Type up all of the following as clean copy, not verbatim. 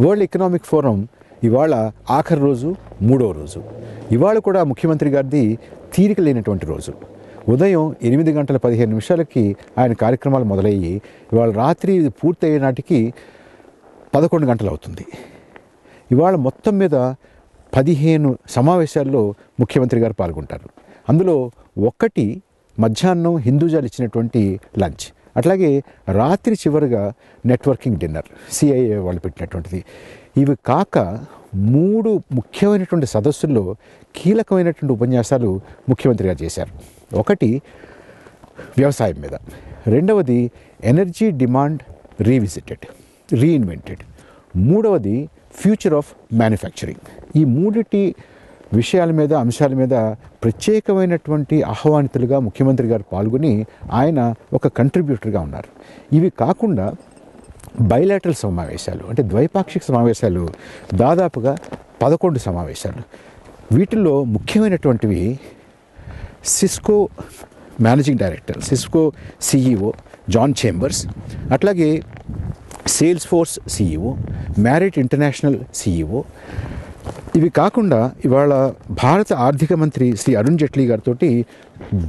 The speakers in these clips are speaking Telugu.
వరల్డ్ ఎకనామిక్ ఫోరం ఇవాళ ఆఖరి రోజు, 3వ రోజు. ఇవాళ కూడా ముఖ్యమంత్రి గారిది తీరిక లేనటువంటి రోజు. ఉదయం 8:15 ఆయన కార్యక్రమాలు మొదలయ్యి ఇవాళ రాత్రి పూర్తయ్యే నాటికి 11 గంటలు అవుతుంది. ఇవాళ మొత్తం మీద 15 సమావేశాల్లో ముఖ్యమంత్రి గారు పాల్గొంటారు. అందులో ఒకటి మధ్యాహ్నం హిందూజాలు ఇచ్చినటువంటి లంచ్, అట్లాగే రాత్రి చివరిగా నెట్వర్కింగ్ డిన్నర్ సిఐఏ వాళ్ళు పెట్టినటువంటిది. ఇవి కాక 3 ముఖ్యమైనటువంటి సదస్సుల్లో కీలకమైనటువంటి ఉపన్యాసాలు ముఖ్యమంత్రి గారు చేశారు. ఒకటి వ్యవసాయం మీద, రెండవది ఎనర్జీ డిమాండ్ రీఇన్వెంటెడ్, మూడవది ఫ్యూచర్ ఆఫ్ మ్యానుఫ్యాక్చరింగ్. ఈ 3 విషయాల మీద, అంశాల మీద ప్రత్యేకమైనటువంటి ఆహ్వానితులుగా ముఖ్యమంత్రి గారు పాల్గొని ఆయన ఒక కంట్రిబ్యూటర్గా ఉన్నారు. ఇవి కాకుండా బైలాటరల్ సమావేశాలు, అంటే ద్వైపాక్షిక సమావేశాలు దాదాపుగా 11 సమావేశాలు. వీటిల్లో ముఖ్యమైనటువంటివి Cisco managing director, Cisco CEO John Chambers, అట్లాగే Salesforce CEO, Marriott International CEO. ఇవి కాకుండా ఇవాళ భారత ఆర్థిక మంత్రి శ్రీ అరుణ్ జైట్లీ గారితో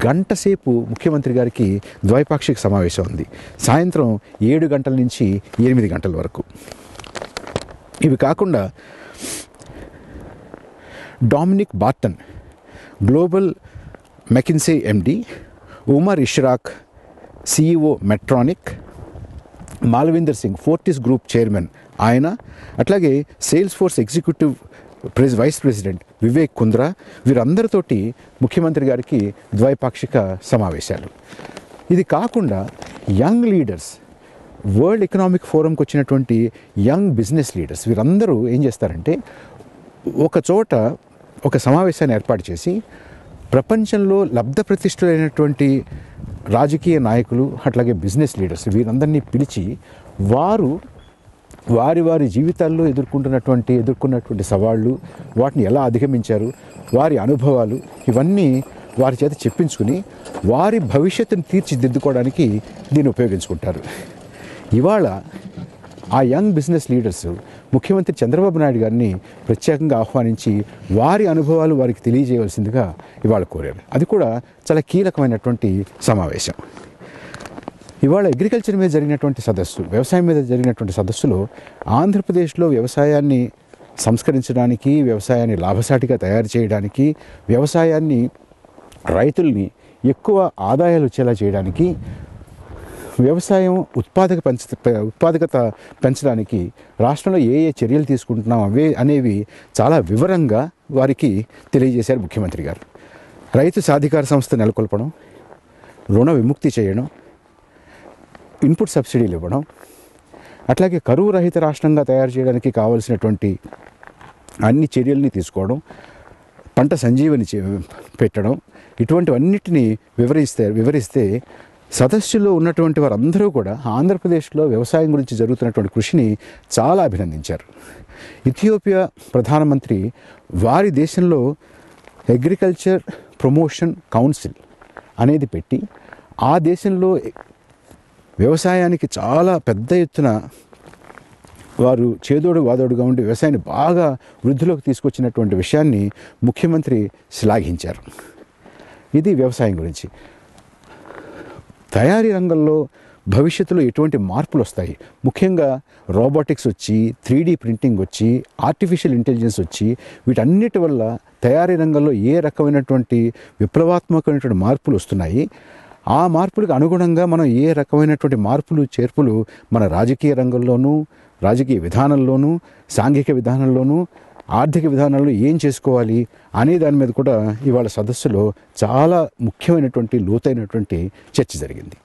గంట సేపు ముఖ్యమంత్రి గారికి ద్వైపాక్షిక సమావేశం ఉంది, సాయంత్రం 7 గంటల నుంచి 8 గంటల వరకు. ఇవి కాకుండా Dominic Barton, global McKinsey MD, Umar Ishrak, CEO Medtronic, Malvinder Singh, Fortis group chairman ఆయన, అట్లాగే Salesforce executive vice president Vivek Kundra, వీరందరితోటి ముఖ్యమంత్రి గారికి ద్వైపాక్షిక సమావేశాలు. ఇది కాకుండా యంగ్ లీడర్స్, వరల్డ్ ఎకనామిక్ ఫోరంకి వచ్చినటువంటి యంగ్ బిజినెస్ లీడర్స్, వీరందరూ ఏం చేస్తారంటే ఒక చోట ఒక సమావేశాన్ని ఏర్పాటు చేసి ప్రపంచంలో లబ్ధ ప్రతిష్ఠులైనటువంటి రాజకీయ నాయకులు, అట్లాగే బిజినెస్ లీడర్స్ వీరందరినీ పిలిచి వారి జీవితాల్లో ఎదుర్కొన్నటువంటి సవాళ్ళు, వాటిని ఎలా అధిగమించారు, వారి అనుభవాలు, ఇవన్నీ వారి చేత చెప్పించుకుని వారి భవిష్యత్తును తీర్చిదిద్దుకోవడానికి దీన్ని ఉపయోగించుకుంటారు. ఇవాళ ఆ యంగ్ బిజినెస్ లీడర్స్ ముఖ్యమంత్రి చంద్రబాబు నాయుడు గారిని ప్రత్యేకంగా ఆహ్వానించి వారి అనుభవాలు వారికి తెలియజేయవలసిందిగా ఇవాళ కోరారు. అది కూడా చాలా కీలకమైనటువంటి సమావేశం. ఇవాళ అగ్రికల్చర్ మీద జరిగినటువంటి సదస్సు, వ్యవసాయం మీద జరిగినటువంటి సదస్సులో ఆంధ్రప్రదేశ్లో వ్యవసాయాన్ని సంస్కరించడానికి, వ్యవసాయాన్ని లాభసాటిగా తయారు చేయడానికి, వ్యవసాయాన్ని రైతుల్ని ఎక్కువ ఆదాయాలు వచ్చేలా చేయడానికి, వ్యవసాయం ఉత్పాదకత పెంచడానికి రాష్ట్రంలో ఏ చర్యలు తీసుకుంటున్నాం అనేవి చాలా వివరంగా వారికి తెలియజేశారు ముఖ్యమంత్రి గారు. రైతు సాధికార సంస్థ నెలకొల్పడం, రుణ విముక్తి చేయడం, ఇన్పుట్ సబ్సిడీలు ఇవ్వడం, అట్లాగే కరువు రహిత రాష్ట్రంగా తయారు చేయడానికి కావాల్సినటువంటి అన్ని చర్యల్ని తీసుకోవడం, పంట సంజీవని పెట్టడం, ఇటువంటివన్నిటినీ వివరిస్తే సదస్సులో ఉన్నటువంటి వారందరూ కూడా ఆంధ్రప్రదేశ్లో వ్యవసాయం గురించి జరుగుతున్నటువంటి కృషిని చాలా అభినందించారు. ఇథియోపియా ప్రధానమంత్రి వారి దేశంలో అగ్రికల్చర్ ప్రమోషన్ కౌన్సిల్ అనేది పెట్టి ఆ దేశంలో వ్యవసాయానికి చాలా పెద్ద ఎత్తున వారు చేదోడు వాదోడుగా ఉండి వ్యవసాయాన్ని బాగా వృద్ధిలోకి తీసుకొచ్చినటువంటి విషయాన్ని ముఖ్యమంత్రి శ్లాఘించారు. ఇది వ్యవసాయం గురించి. తయారీ రంగంలో భవిష్యత్తులో ఎటువంటి మార్పులు వస్తాయి, ముఖ్యంగా రోబోటిక్స్ వచ్చి, 3D ప్రింటింగ్ వచ్చి, ఆర్టిఫిషియల్ ఇంటెలిజెన్స్ వచ్చి, వీటన్నిటి వల్ల తయారీ రంగంలో ఏ రకమైనటువంటి విప్లవాత్మకమైనటువంటి మార్పులు వస్తున్నాయి, ఆ మార్పులకు అనుగుణంగా మనం ఏ రకమైనటువంటి మార్పులు చేర్పులు మన రాజకీయ రంగంలోనూ, రాజకీయ విధానంలోనూ, సాంఘిక విధానంలోనూ, ఆర్థిక విధానంలో ఏం చేసుకోవాలి అనే దాని మీద కూడా ఇవాళ సదస్సులో చాలా ముఖ్యమైనటువంటి లోతైనటువంటి చర్చ జరిగింది.